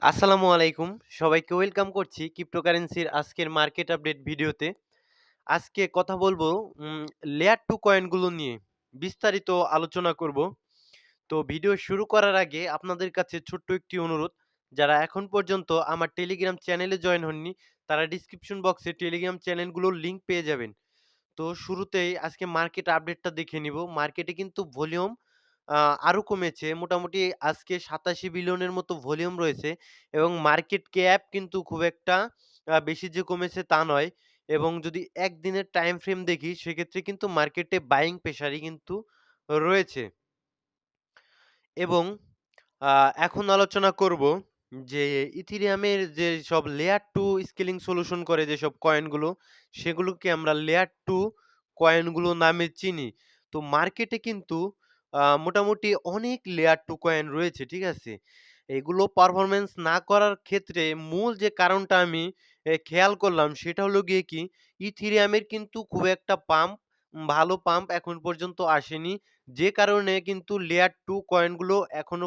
আসসালামু আলাইকুম। সবাইকে ওয়েলকাম করছি ক্রিপ্টোকারেন্সির আজকের মার্কেট আপডেট ভিডিওতে। আজকে কথা বলবো লেয়ার 2 কয়েনগুলো নিয়ে। বিস্তারিত আলোচনা করব। তো ভিডিও শুরু করার আগে আপনাদের কাছে ছোট্ট একটি অনুরোধ, যারা এখন পর্যন্ত আমার টেলিগ্রাম চ্যানেলে জয়েন হননি, তারা ডিসক্রিপশন বক্সে টেলিগ্রাম চ্যানেলগুলোর লিংক পেয়ে যাবেন। তো শুরুতেই আজকে মার্কেট আপডেটটা দেখে নিব। মার্কেটে কিন্তু ভলিউম আ আরো কমেছে। মোটামুটি আজকে ৮৭ বিলিয়নের মতো ভলিউম রয়েছে এবং মার্কেট ক্যাপ কিন্তু খুব একটা বেশি যে কমেছে তা নয়। এবং যদি একদিনের টাইম ফ্রেম দেখি সেক্ষেত্রে কিন্তু মার্কেটে বাইং প্রেশারই কিন্তু রয়েছে। এবং আ এখন আলোচনা করব যে ইথেরিয়ামের যেসব লেয়ার 2 স্কেলিং সলিউশন করে যেসব কয়েনগুলো, সেগুলোকে আমরা লেয়ার 2 কয়েনগুলো নামে চিনি। তো মার্কেটে কিন্তু মোটামুটি অনেক লেয়ার 2 কয়েন রয়েছে, ঠিক আছে? এগুলো পারফরম্যান্স না করার ক্ষেত্রে মূল যে কারণটা আমি খেয়াল করলাম সেটা হলো গিয়ে কি, ইথেরিয়ামের কিন্তু খুব একটা ভালো পাম্প এখন পর্যন্ত আসেনি। যে কারণে কিন্তু লেয়ার 2 কয়েনগুলো এখনো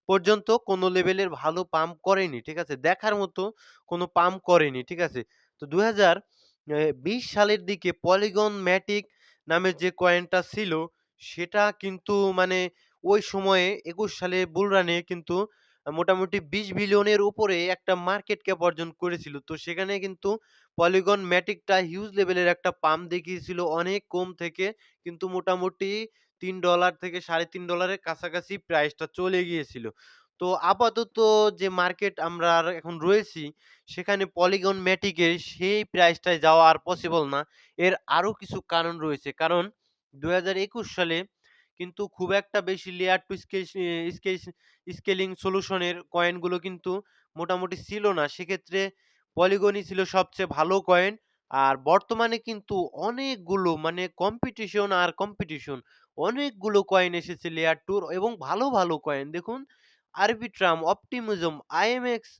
পর্যন্ত কোনো লেভেলের ভালো পাম্প করেনি। ঠিক আছে? দেখার মতো কোনো পাম্প করেনি। ঠিক আছে? তো ২০২০ সালের দিকে পলিগন ম্যাটিক নামের যে কয়েনটা ছিল সেটা কিন্তু মানে ওই সময়ে ২১ সালে বুল রানে কিন্তু মোটামুটি ২০ বিলিয়নের উপরে একটা মার্কেট ক্যাপ অর্জন করেছিল। তো সেখানে কিন্তু পলিগন ম্যাটিকটা হিউজ লেভেলের একটা পাম্প দেখিয়েছিল অনেক কম থেকে, কিন্তু মোটামুটি $৩ থেকে $৩.৫ এর কাছাকাছি প্রাইসটা চলে গিয়েছিল। তো আপাতত যে মার্কেট আমরা আর এখন রয়েছি, সেখানে পলিগন ম্যাটিকের সেই প্রাইসটায় যাওয়া আর পসিবল না। এর আরো কিছু কারণ রয়েছে। কারণ ২০২১ সালে কিন্তু খুব একটা বেশি লেয়ার টু স্কেশ স্কেলিং সলিউশনের কয়েনগুলো কিন্তু মোটামুটি ছিল না। সেক্ষেত্রে পলিগনই ছিল সবচেয়ে ভালো কয়েন। আর বর্তমানে কিন্তু অনেকগুলো মানে কম্পিটিশন আর কম্পিটিশন। অনেকগুলো কয়েন এসেছে লেয়ার 2 র এবং ভালো, ভালো কয়েন। দেখুন আরবিট্রাম, অপটিমিজম, আইএমএক্স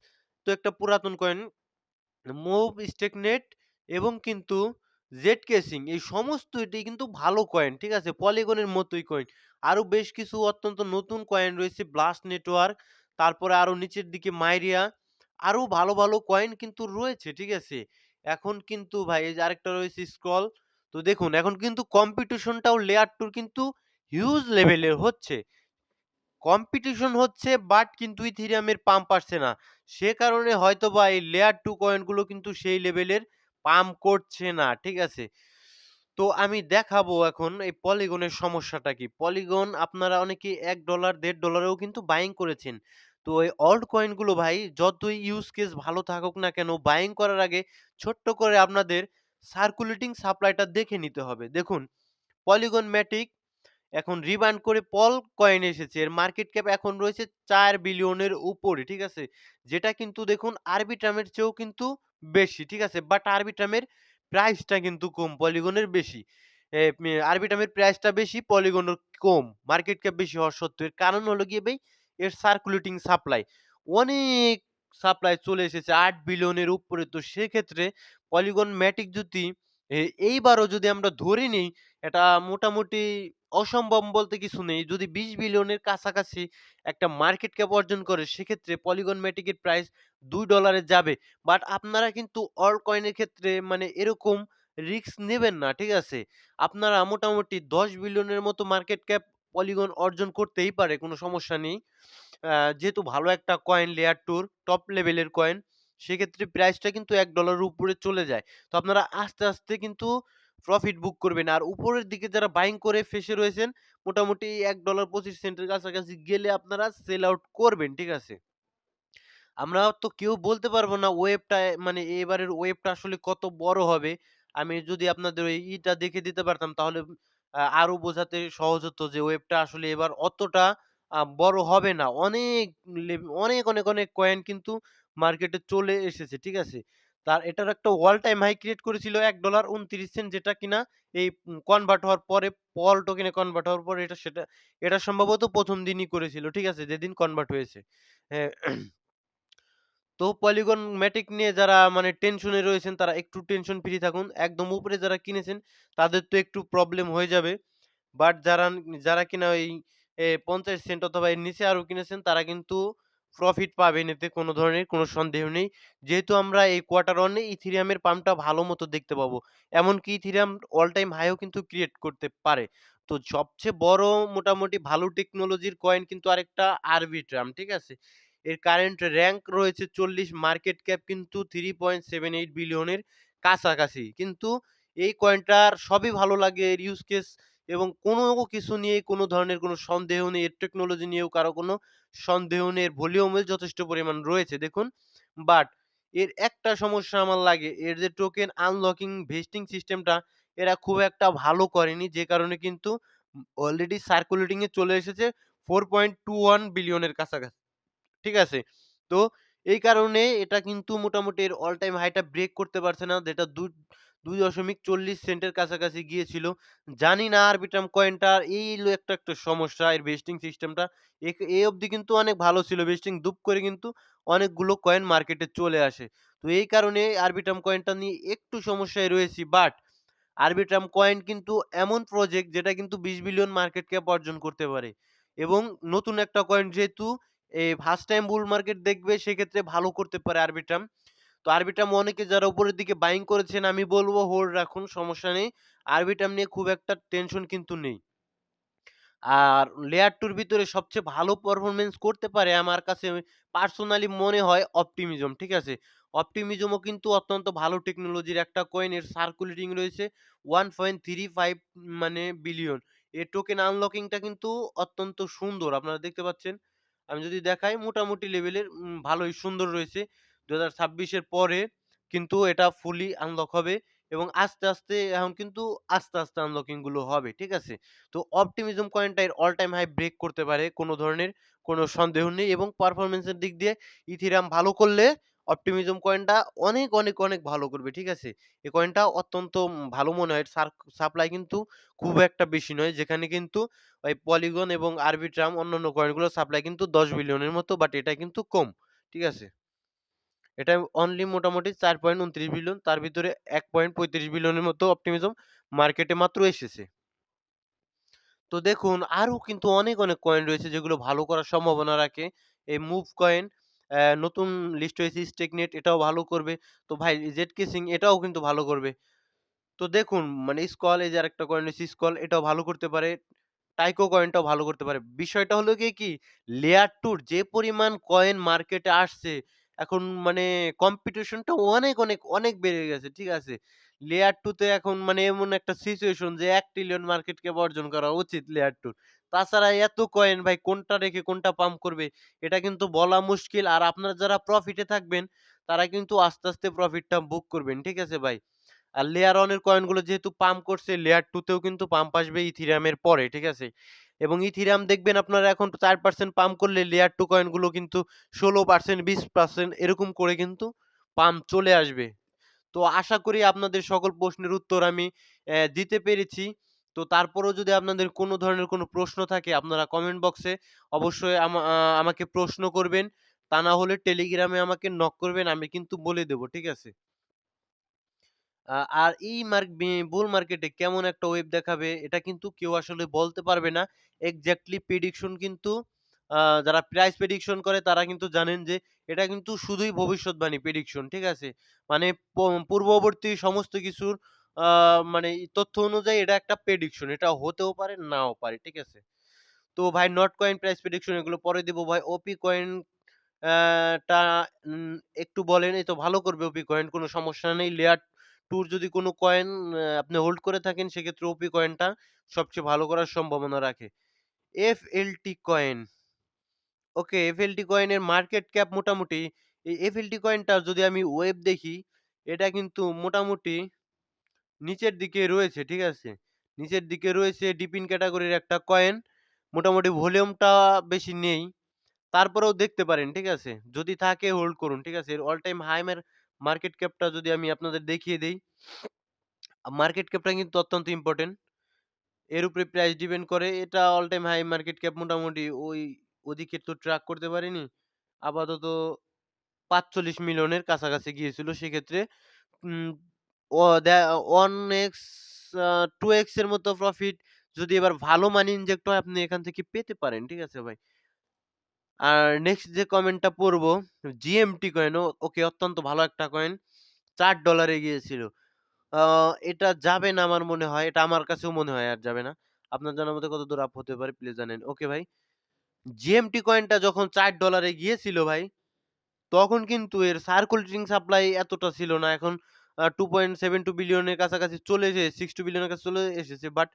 তো একটা পুরাতন কয়েন। মুভ, স্টেকনেট এবং কিন্তু জেড কেসিং এই সমস্ত এটি কিন্তু ভালো কয়েন। ঠিক আছে? পলিগনের মতোই কয়েন। আরো বেশ কিছু অত্যন্ত নতুন কয়েন রয়েছে ব্লাস্ট নেটওয়ার্ক, তারপরে আরো নিচের দিকে মাইরিয়া। আরো ভালো, ভালো কয়েন কিন্তু রয়েছে। ঠিক আছে? এখন কিন্তু ভাই এই যে আরেকটা রয়েছে স্ক্রল। তো দেখুন এখন কিন্তু কম্পিটিশনটাও লেয়ার 2 র কিন্তু হিউজ লেভেলের হচ্ছে। কম্পিটিশন হচ্ছে বাট কিন্তু ইথেরিয়ামের পাম্প আসছে না। সে কারণে হয়তোবা এই লেয়ার 2 কয়েনগুলো কিন্তু সেই লেভেলের পাম্প করছে না। ঠিক আছে? তো আমি দেখাবো এখন এই পলিগনের সমস্যাটা কি। পলিগন আপনারা অনেকে $১, $১.৫ এও কিন্তু বাইং করেছেন। তো এই অল্ট কয়েনগুলো ভাই যতই ইউজ কেস ভালো থাকুক না কেন, বাইং করার আগে ছোট্ট করে আপনাদের সার্কুলেটিং সাপ্লাইটা দেখে নিতে হবে। দেখুন পলিগন ম্যাটিক এখন রিবাউন্ড করে পল কয়েন এসেছে। এর মার্কেট ক্যাপ এখন রয়েছে ৪ বিলিয়নের উপরে। ঠিক আছে? যেটা কিন্তু দেখুন আরবিট্রামের চেয়েও কিন্তু বেশি। ঠিক আছে? বাট আরবিট্রামের প্রাইসটা কিন্তু কম, পলিগনের বেশি। আরবিট্রামের প্রাইসটা বেশি, পলিগনের কম। মার্কেট ক্যাপ বেশি হওয়া সত্ত্বেও। এর কারণ হলো গিয়ে ভাই এর সার্কুলেটিং সাপ্লাই। অনেক সাপ্লাই চলে এসেছে ৮ বিলিয়নের উপরে। তো সেক্ষেত্রে পলিগন ম্যাটিক যদি এ এইবারও যদি আমরা ধরে নিই, এটা মোটামুটি অসম্ভব বলতে কিছু নেই। যদি ২০ বিলিয়নের কাছাকাছি একটা মার্কেট ক্যাপ অর্জন করে, সেক্ষেত্রে পলিগন ম্যাটিকের প্রাইস $২ এ যাবে। বাট আপনারা কিন্তু অল্ট কয়েনের ক্ষেত্রে মানে এরকম রিস্ক নেবেন না। ঠিক আছে? আপনারা মোটামুটি ১০ বিলিয়নের মতো মার্কেট ক্যাপ পলিগন অর্জন করতেই পারে, কোনো সমস্যা নেই। যেহেতু ভালো একটা কয়েন লেয়ার 2 র টপ লেভেলের কয়েন, সেক্ষেত্রে প্রাইসটা কিন্তু $১ এর উপরে চলে যায়। তো আপনারা আস্তে, আস্তে কিন্তু প্রফিট বুক করবেন। আর উপরের দিকে যারা বাইং করে ফেঁসে রয়েছেন, মোটামুটি $১.২৫ এর কাছাকাছি গেলে আপনারা সেল আউট করবেন। ঠিক আছে? আমরা তো কেউ বলতে পারবো না ওয়েভটা মানে এবারের ওয়েভটা আসলে কত বড় হবে। আমি যদি আপনাদের ওই ইটা দেখে দিতে পারতাম তাহলে আরো বোঝাতে সহজ হতো যে ওয়েভটা আসলে এবার অতটা বড় হবে না। অনেক কয়েন কিন্তু মার্কেটে চলে এসেছে। ঠিক আছে? এটার একটা অল টাইম হাই ক্রিয়েট করেছিল $১.২৯ যেটা কিনা এই কনভার্ট হওয়ার পরে পল টোকেনে কনভার্ট হওয়ার পরে এটা সম্ভবত ১ম দিনই করেছিল। ঠিক আছে? যেদিন কনভার্ট হয়েছে। হ্যাঁ। তো পলিগন ম্যাটিক নিয়ে যারা মানে টেনশনে রয়েছেন তারা একটু টেনশন ফ্রি থাকুন। একদম উপরে যারা কিনেছেন তাদের তো একটু প্রবলেম হয়ে যাবে। বাট যারা কিনা ওই ৫০ সেন্ট অথবা এর নিচে আরো কিনেছেন তারা কিন্তু প্রফিট পাবেন, এতে কোনো ধরনের কোনো সন্দেহ নেই। যেহেতু আমরা এই কোয়ার্টার ওয়ানে ইথেরিয়ামের পাম্পটা ভালো মতো দেখতে পাবো। এমনকি ইথেরিয়াম অল টাইম হাইও কিন্তু ক্রিয়েট করতে পারে। তো সবচেয়ে বড় মোটামুটি ভালো টেকনোলজির কয়েন কিন্তু আরেকটা আরবিট্রাম, ঠিক আছে? এর কারেন্ট র‍্যাংক রয়েছে ৪০, মার্কেট ক্যাপ কিন্তু 3.78 বিলিয়নের কাছাকাছি। কিন্তু এই কয়েনটার সবই ভালো লাগে, এর ইউজ কেস এবং কোনো কিছু নিয়ে কোনো ধরনের কোনো সন্দেহ নেই। এর টেকনোলজি নিয়েও কারো কোনো সন্দেহ নেই। এর ভলিউমও যথেষ্ট পরিমাণ রয়েছে দেখুন। বাট এর একটা সমস্যা আমার লাগে। এর যে টোকেন আনলকিং ভেস্টিং সিস্টেমটা এরা খুব একটা ভালো করেনি। যে কারণে কিন্তু অলরেডি সার্কুলেটিং এ চলে এসেছে 4.21 বিলিয়নের কাছাকাছি। ঠিক আছে? তো এই কারণে এটা কিন্তু মোটামুটি এর অল টাইম হাইটা ব্রেক করতে পারছে না, যেটা ২.৪০ সেন্টের কাছাকাছি গিয়েছিল। জানি না আরবিট্রাম কয়েনটার এই হলো একটা সমস্যা, এর ভেস্টিং সিস্টেমটা। এ অবধি কিন্তু অনেক ভালো ছিল। ভেস্টিং দুপ করে কিন্তু অনেকগুলো কয়েন মার্কেটে চলে আসে। তো এই কারণে আরবিট্রাম কয়েনটা নিয়ে একটু সমস্যায় রয়েছি। বাট আরবিট্রাম কয়েন কিন্তু এমন প্রজেক্ট যেটা কিন্তু ২০ বিলিয়ন মার্কেট ক্যাপ অর্জন করতে পারে। এবং নতুন একটা কয়েন যেহেতু ফার্স্ট টাইম বুল মার্কেট দেখবে সেক্ষেত্রে ভালো করতে পারে আরবিট্রাম। তো আরবিট্রাম অনেকে যারা উপরের দিকে বাইং করেছেন আমি বলব হোল্ড রাখুন, সমস্যা নেই। আরবিট্রাম নিয়ে খুব একটা টেনশন কিন্তু নেই। আর লেয়ার 2 র ভিতরে সবচেয়ে ভালো পারফরম্যান্স করতে পারে আমার কাছে পার্সোনালি মনে হয় অপটিমিজম, ঠিক আছে? অপটিমিজমও কিন্তু অত্যন্ত ভালো টেকনোলজির একটা কয়েন। এর সার্কুলেটিং রয়েছে 1.35 মানে বিলিয়ন। এর টোকেন আনলকিংটা কিন্তু অত্যন্ত সুন্দর। আপনারা দেখতে পাচ্ছেন। আমি যদি দেখাই মোটামুটি লেভেলের ভালোই সুন্দর রয়েছে। ২০২৬ এর পরে কিন্তু এটা ফুলি আনলক হবে এবং আস্তে এখন কিন্তু আস্তে আনলকিং গুলো হবে। ঠিক আছে? তো অপটিমিজম কয়েনটা এর অল টাইম হাই ব্রেক করতে পারে। কোন ধরনের কোন সন্দেহ নেই এবং পারফরম্যান্স এর দিক দিয়ে ইথেরিয়াম ভালো করলে অপটিমিজম কয়েনটা অনেক ভালো করবে। ঠিক আছে? এই কয়েনটা অত্যন্ত ভালো মনে হয়। সাপ্লাই কিন্তু খুব একটা বেশি নয়। যেখানে কিন্তু ওই পলিগন এবং আরবিট্রাম অন্যান্য কয়েনগুলোর সাপ্লাই কিন্তু ১০ বিলিয়নের মতো, বাট এটা কিন্তু কম। ঠিক আছে? এটা অনলি মোটামুটি ৪.২৯ বিলিয়ন। তার ভিতরে ১.৩৫ বিলিয়নের মতো অপটিমিজম মার্কেটে মাত্র এসেছে। তো দেখুন আরো কিন্তু অনেক কয়েন রয়েছে যেগুলো ভালো করার সম্ভাবনা রাখে। এই মুভ কয়েন, নতুন লিস্ট হয়েছে স্টেকনেট, এটাও ভালো করবে। তো ভাই জেড কেসিং এটাও কিন্তু ভালো করবে। তো দেখুন মানে স্কল, এই যে আরেকটা কয়েন রয়েছে স্কল, এটাও ভালো করতে পারে। টাইকো কয়েনটাও ভালো করতে পারে। বিষয়টা হলো গিয়ে কি, লেয়ার 2 র যে পরিমাণ কয়েন মার্কেটে আসছে, এখন মানে কম্পিটিশনটা অনেক বেড়ে গেছে। ঠিক আছে? লেয়ার 2 তে এখন মানে এমন একটা সিচুয়েশন যে ১ ট্রিলিয়ন মার্কেট ক্যাপ অর্জন করা উচিত লেয়ার 2 র। তাছাড়া এত কয়েন ভাই কোনটা রেখে কোনটা পাম্প করবে এটা কিন্তু বলা মুশকিল। আর আপনারা যারা প্রফিটে থাকবেন তারা কিন্তু আস্তে প্রফিটটা বুক করবেন। ঠিক আছে ভাই? আর লেয়ার 1 এর কয়েনগুলো যেহেতু পাম্প করছে, লেয়ার 2 তেও কিন্তু পাম্প আসবে ইথেরিয়ামের পরে, ঠিক আছে? এবং ইথেরিয়াম দেখবেন আপনারা এখন ৪% পাম্প করলে লেয়ার 2 কয়েনগুলো কিন্তু ১৬%, ২০% এরকম করে কিন্তু পাম্প চলে আসবে। তো আশা করি আপনাদের সকল প্রশ্নের উত্তর আমি দিতে পেরেছি। তো তারপরেও যদি আপনাদের কোনো ধরনের কোনো প্রশ্ন থাকে আপনারা কমেন্ট বক্সে অবশ্যই আমাকে প্রশ্ন করবেন। তা না হলে টেলিগ্রামে আমাকে নক করবেন, আমি কিন্তু বলে দেব, ঠিক আছে? আর এই বুল মার্কেটে কেমন একটা ওয়েভ দেখাবে এটা কিন্তু কেউ আসলে বলতে পারবে না। এক্সাক্টলি প্রেডিকশন কিন্তু যারা প্রাইস প্রেডিকশন করে তারা কিন্তু জানেন যে এটা কিন্তু শুধুই ভবিষ্যৎবাণী প্রেডিকশন, ঠিক আছে? মানে পূর্ববর্তী সমস্ত কিছুর আ মানে তথ্য অনুযায়ী এটা একটা প্রেডিকশন। এটা হতেও পারে, নাও পারে, ঠিক আছে? তো ভাই নট কয়েন প্রাইস প্রেডিকশন এগুলো পরে দিব ভাই। ওপি কয়েন অ্যা টা একটু বলেন, এই তো ভালো করবে ওপি কয়েন, কোনো সমস্যা নেই। লেয়ার 2 র যদি কোনো কয়েন আপনি হোল্ড করে থাকেন সেক্ষেত্রে ওপি কয়েনটা সবচেয়ে ভালো করার সম্ভাবনা রাখে। এফএলটি কয়েন, ওকে এফএলটি কয়েনের মার্কেট ক্যাপ মোটামুটি, এই এফএলটি কয়েনটার যদি আমি ওয়েভ দেখি, এটা কিন্তু মোটামুটি নিচের দিকে রয়েছে, ঠিক আছে? নিচের দিকে রয়েছে, ডিপ ইন ক্যাটেগরির একটা কয়েন। মোটামুটি ভলিউমটা বেশি নেই। তারপরেও দেখতে পারেন, ঠিক আছে? যদি থাকে হোল্ড করুন, ঠিক আছে? এর অল টাইম হাই মার্কেট ক্যাপটা যদি আমি আপনাদের দেখিয়ে দেই, মার্কেট ক্যাপটা কিন্তু অত্যন্ত ইম্পোর্টেন্ট। এর উপরে প্রাইস ডিপেন্ড করে। এটা all time high market cap মোটামুটি ওদিকে তো ট্র্যাক করতে পারিনি। আপাতত ৪৫ মিলিয়নের কাছাকাছি গিয়েছিল। সেক্ষেত্রে উম ও 1x 2x এর মতো প্রফিট যদি এবার ভালো মানি ইনজেক্ট হয় আপনি এখান থেকে পেতে পারেন। ঠিক আছে ভাই? আর নেক্সট যে কয়েনটা পড়বো জিএমটি কয়েন। ওকে, অত্যন্ত ভালো একটা কয়েন। $4 এ গিয়েছিল। আ এটা যাবে না আমার মনে হয়। এটা আমার কাছেও মনে হয় আর যাবে না। আপনার জানার মতে কতদূর আপ হতে পারে প্লিজ জানেন। ওকে ভাই। জিএমটি কয়েনটা যখন $4 এ গিয়েছিল ভাই, তখন কিন্তু এর সার্কুলেটিং সাপ্লাই এতটা ছিল না। এখন 2.72 বিলিয়ন এর কাছাকাছি চলে এসে 62 বিলিয়ন এর কাছে চলে এসেছে। বাট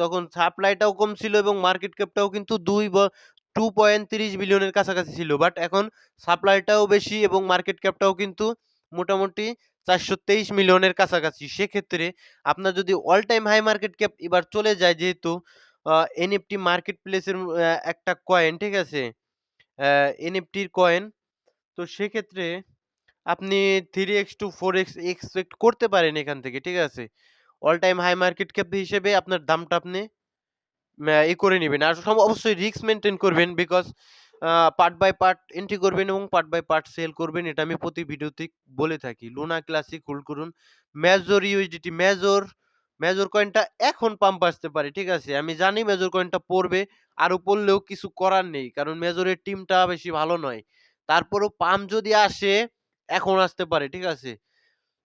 তখন সাপ্লাইটাও কম ছিল এবং মার্কেট ক্যাপটাও কিন্তু 2.30 বিলিয়ন এর কাছাকাছি ছিল। বাট এখন সাপ্লাইটাও বেশি এবং মার্কেট ক্যাপটাও কিন্তু মোটামুটি 423 মিলিয়নের কাছাকাছি। সেক্ষেত্রে আপনার যদি all time high market cap এবার চলে যায়, যেহেতু আ এনএফটি মার্কেট প্লেসের একটা কয়েন, ঠিক আছে? এনএফটির কয়েন। তো সেক্ষেত্রে আপনি 3x to 4x এক্সপেক্ট করতে পারেন এখান থেকে, ঠিক আছে? All time high market cap হিসেবে আপনার দামটা আপনি করে নিবেন। আর অবশ্যই রিস্ক মেইনটেইন করবেন, because part by part entry করবেন এবং পার্ট বাই পার্ট সেল করবেন। এটা আমি প্রতি ভিডিওতেই বলে থাকি। লুনা ক্লাসিক হোল্ড করুন। মেজর ইউএসডিটি, মেজর কয়েনটা এখন পাম্প আসতে পারে, ঠিক আছে? আমি জানি মেজর কয়েনটা পড়বে। আরো পড়লেও কিছু করার নেই। কারণ মেজরের টিমটা বেশি ভালো নয়। তারপরও পাম্প যদি আসে, এখন আসতে পারে, ঠিক আছে?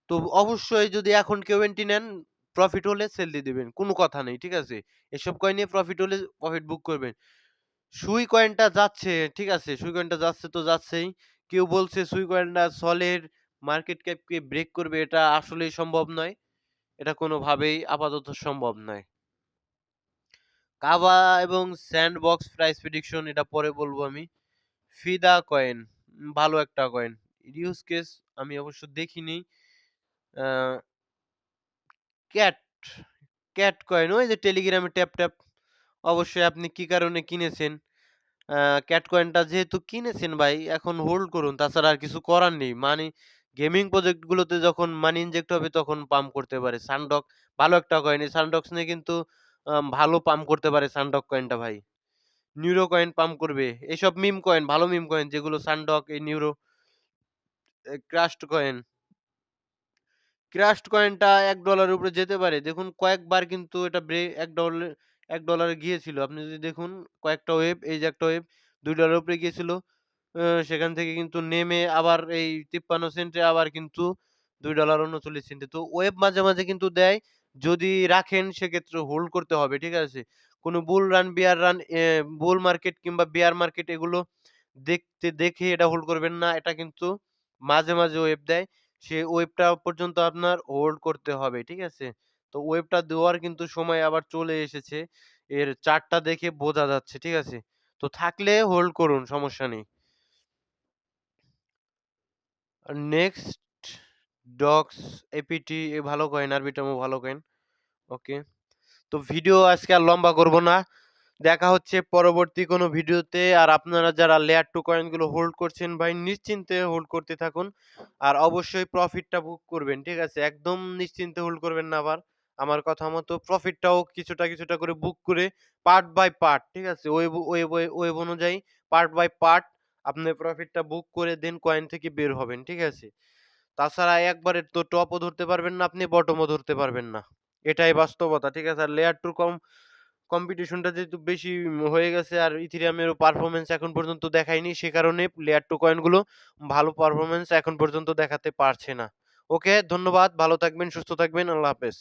তো অবশ্যই যদি এখন কেউ এন্ট্রি নেন, প্রফিট হলে সেল দিয়ে দিবেন। কোন কথা নেই, ঠিক আছে? এসব কয়েনে প্রফিট হলে প্রফিট বুক করবেন। সুই কয়েনটা যাচ্ছে, ঠিক আছে? সুই কয়েনটা যাচ্ছে তো যাচ্ছেই। কেউ বলছে সুই কয়েনটা সলের মার্কেট ক্যাপকে ব্রেক করবে। এটা আসলেই সম্ভব নয়। এটা কোনোভাবেই আপাতত সম্ভব নয়। কাভা এবং স্যান্ডবক্স প্রাইস প্রেডিকশন এটা পরে বলবো আমি। ফিদা কয়েন ভালো একটা কয়েন। ইউজ কেস আমি অবশ্য দেখিনি। আ ক্যাট, ক্যাট কয়েন ওই যে টেলিগ্রামে ট্যাপ অবশ্যই আপনি কি কারণে কিনেছেন? আ ক্যাট কয়েনটা যেহেতু কিনেছেন ভাই এখন হোল্ড করুন। তাছাড়া আর কিছু করার নেই। গেমিং প্রজেক্ট গুলোতে যখন মানি ইনজেক্ট হবে তখন পাম্প করতে পারে। সানডক ভালো একটা কয়েন। এই সানডক্স নিয়ে কিন্তু ভালো পাম্প করতে পারে সানডক কয়েনটা ভাই। নিউরো কয়েন পাম্প করবে। এসব মিম কয়েন, ভালো মিম কয়েন যেগুলো সানডক, এই নিউরো, ক্রাশড কয়েন। ক্রাশড কয়েনটা $1 এর উপরে যেতে পারে। দেখুন কয়েকবার কিন্তু এটা $1 এ গিয়েছিল। আপনি যদি দেখুন কয়েকটা ওয়েভ, এই যে একটা ওয়েভ $2 এর উপরে গিয়েছিল। সেখান থেকে কিন্তু নেমে আবার এই ৫৩ সেন্টে আবার কিন্তু $2.৩৯ সেন্টে। তো ওয়েভ মাঝে, মাঝে কিন্তু দেয়। যদি রাখেন সেক্ষেত্রে হোল্ড করতে হবে। ঠিক আছে? কোন বুল রান, বিয়ার রান, বুল মার্কেট কিংবা বিয়ার মার্কেট এগুলো দেখে এটা হোল্ড করবেন না। এটা কিন্তু মাঝে, মাঝে ওয়েভ দেয়। সে ওয়েভটা পর্যন্ত আপনার হোল্ড করতে হবে। ঠিক আছে? তো ওয়েভটা দেওয়ার কিন্তু সময় আবার চলে এসেছে। এর চার্টটা দেখে বোঝা যাচ্ছে। ঠিক আছে? তো থাকলে হোল্ড করুন, সমস্যা নেই। নেক্সট ডক্স এপিটি এ ভালো কয়েন, আরবিটামও ভালো কয়েন। ওকে। তো ভিডিও আজকে আর লম্বা করব না। দেখা হচ্ছে পরবর্তী কোনো ভিডিওতে। আর আপনারা যারা লেয়ার 2 কয়েনগুলো হোল্ড করছেন ভাই নিশ্চিন্তে হোল্ড করতে থাকুন। আর অবশ্যই প্রফিটটা বুক করবেন। ঠিক আছে? একদম নিশ্চিন্তে হোল্ড করবেন না আবার। আমার কথা মতো প্রফিটটাও কিছুটা, কিছুটা করে বুক করে পার্ট বাই পার্ট, ঠিক আছে? ওয়েভ অনুযায়ী পার্ট বাই পার্ট আপনি প্রফিটটা বুক করে দেন কয়েন থেকে বের হবেন। ঠিক আছে? তাছাড়া একবারে তো টপও ধরতে পারবেন না আপনি, বটমও ধরতে পারবেন না। এটাই বাস্তবতা। ঠিক আছে? আর লেয়ার 2 কম্পিটিশনটা যেহেতু বেশি হয়ে গেছে আর ইথেরিয়ামেরও পারফরম্যান্স এখন পর্যন্ত দেখায়নি, সে কারণে লেয়ার 2 কয়েনগুলো ভালো পারফরম্যান্স এখন পর্যন্ত দেখাতে পারছে না। ওকে, ধন্যবাদ। ভালো থাকবেন, সুস্থ থাকবেন। আল্লাহ হাফেজ।